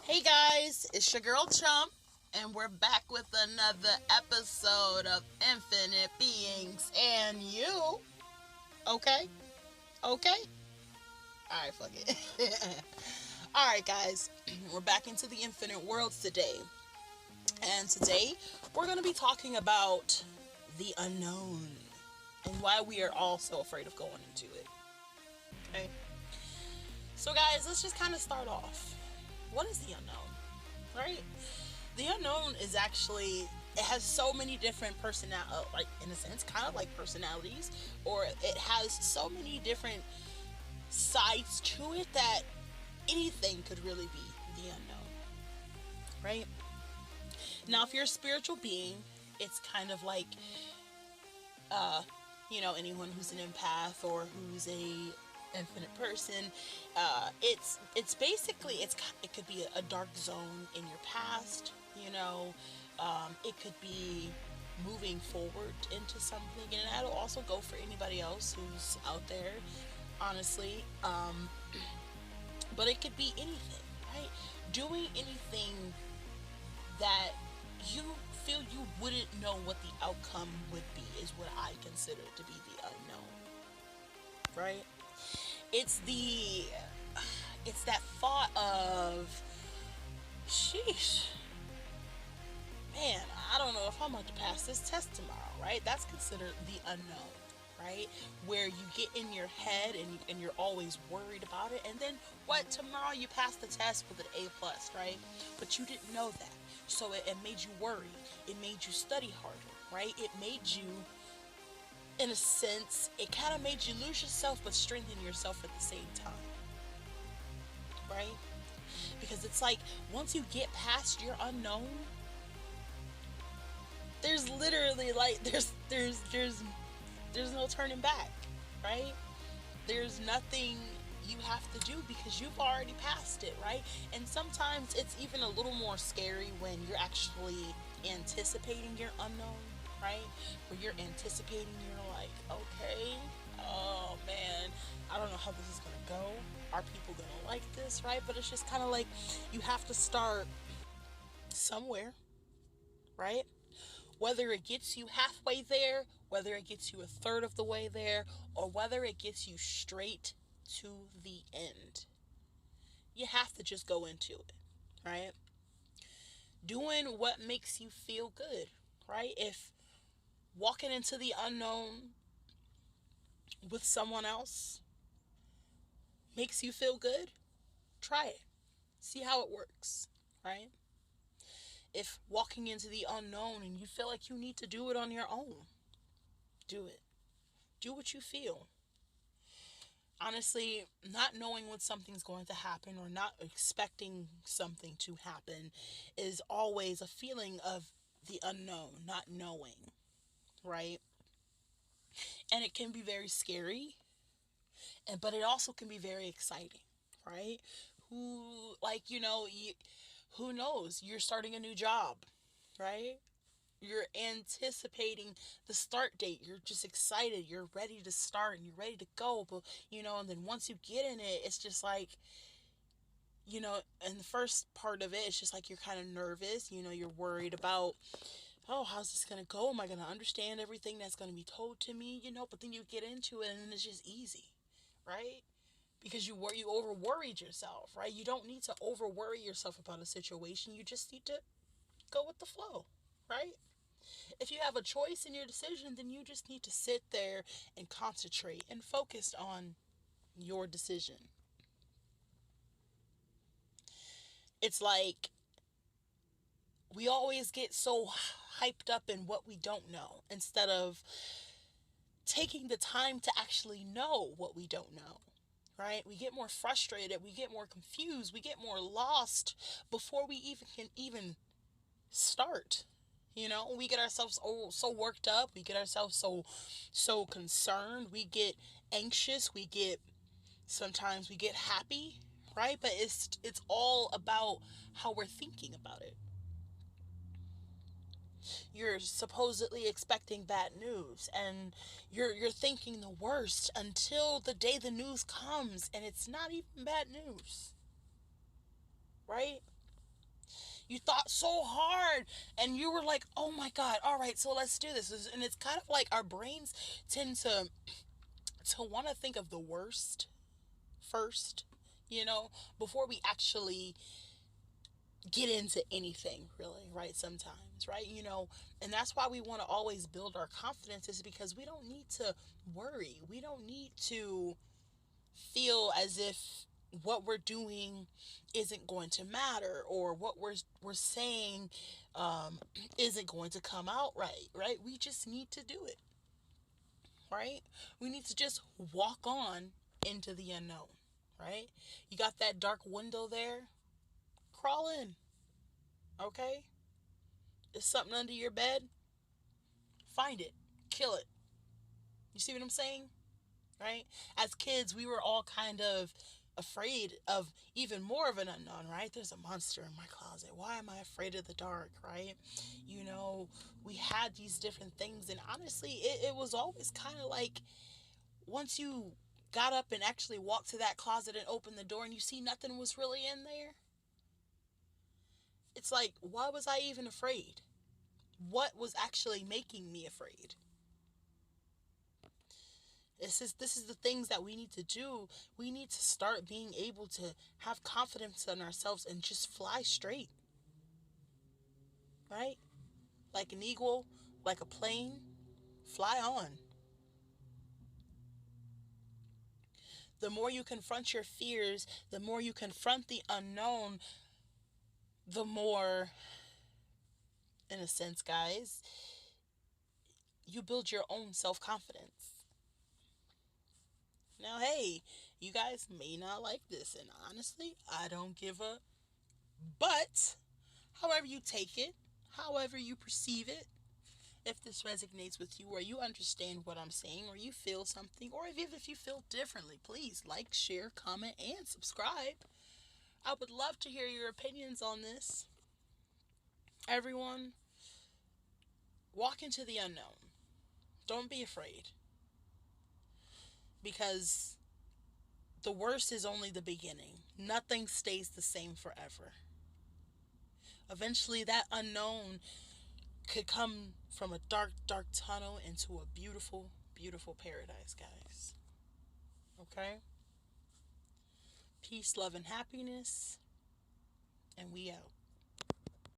Hey guys, it's your girl Chump, and we're back with another episode of Infinite Beings and You. Okay? Okay? Alright, fuck it. Alright, guys, we're back into the Infinite Worlds today. And today, we're going to be talking about the unknown and why we are all so afraid of going into it. Okay? So, guys, let's just kind of start off. What is the unknown? Right? The unknown is actually, it has so many different like in a sense, kind of like personalities, or it has so many different sides to it that anything could really be the unknown, right? Now, if you're a spiritual being, it's kind of like, anyone who's an empath or who's a infinite person. It's basically it could be a dark zone in your past. It could be moving forward into something, and that'll also go for anybody else who's out there. Honestly, but it could be anything, right? Doing anything that you feel you wouldn't know what the outcome would be is what I consider to be the unknown, right? It's the it's that thought of, sheesh, man, I don't know if I'm about to pass this test tomorrow, right? That's considered the unknown, right? Where you get in your head and you're always worried about it, and then what, tomorrow you pass the test with an A plus, right? But you didn't know that. So it made you worry. It made you study harder, right? It made you, in a sense, it kind of made you lose yourself but strengthen yourself at the same time, right? Because it's like once you get past your unknown, there's literally like there's no turning back, right? There's nothing you have to do because you've already passed it, right? And sometimes it's even a little more scary when you're actually anticipating your unknown, right? Where you're anticipating, you're like, okay, oh man, I don't know how this is gonna go. Are people gonna like this, right? But it's just kind of like you have to start somewhere, right? Whether it gets you halfway there, whether it gets you a third of the way there, or whether it gets you straight to the end, you have to just go into it, right? Doing what makes you feel good, right? If walking into the unknown with someone else makes you feel good, try it. See how it works, right? If walking into the unknown and you feel like you need to do it on your own, do it. Do what you feel. Honestly, not knowing when something's going to happen or not expecting something to happen is always a feeling of the unknown, not knowing, right? And it can be very scary, but it also can be very exciting, right? Who knows? You're starting a new job, right? You're anticipating the start date. You're just excited. You're ready to start and you're ready to go. But, and then once you get in it, it's just like, and the first part of it, it's just like you're kind of nervous. You're worried about, oh, how's this going to go? Am I going to understand everything that's going to be told to me? But then you get into it and then it's just easy, right? Because you over worried yourself, right? You don't need to over worry yourself about a situation. You just need to go with the flow, right? If you have a choice in your decision, then you just need to sit there and concentrate and focus on your decision. It's like we always get so hyped up in what we don't know instead of taking the time to actually know what we don't know. Right? We get more frustrated, we get more confused, we get more lost before we even start. We get ourselves so worked up, we get ourselves so concerned, we get anxious, sometimes we get happy, right? But it's all about how we're thinking about it. You're supposedly expecting bad news and you're thinking the worst until the day the news comes and it's not even bad news, right? You thought so hard, and you were like, oh my God, all right, so let's do this. And it's kind of like our brains tend to want to think of the worst first, you know, before we actually get into anything, really, right? Sometimes, right? And that's why we want to always build our confidence, is because we don't need to worry. We don't need to feel as if what we're doing isn't going to matter, or what we're saying isn't going to come out right, right? We just need to do it, right? We need to just walk on into the unknown, right? You got that dark window there? Crawl in, okay? There's something under your bed? Find it. Kill it. You see what I'm saying? Right? As kids, we were all kind of afraid of even more of an unknown, right? There's a monster in my closet. Why am I afraid of the dark, right? You know, we had these different things, and honestly, it was always kind of like, once you got up and actually walked to that closet and opened the door and you see nothing was really in there, it's like, why was I even afraid? What was actually making me afraid? This is the things that we need to do. We need to start being able to have confidence in ourselves and just fly straight, right? Like an eagle, like a plane, fly on. The more you confront your fears, the more you confront the unknown, the more, in a sense, guys, you build your own self confidence. Now, hey, you guys may not like this, and honestly, I don't give a but. However you take it, however you perceive it, if this resonates with you, or you understand what I'm saying, or you feel something, or even if you feel differently, please like, share, comment, and subscribe. I would love to hear your opinions on this. Everyone, walk into the unknown. Don't be afraid, because the worst is only the beginning. Nothing stays the same forever. Eventually, that unknown could come from a dark, dark tunnel into a beautiful, beautiful paradise, guys. Okay? Peace, love, and happiness. And we out.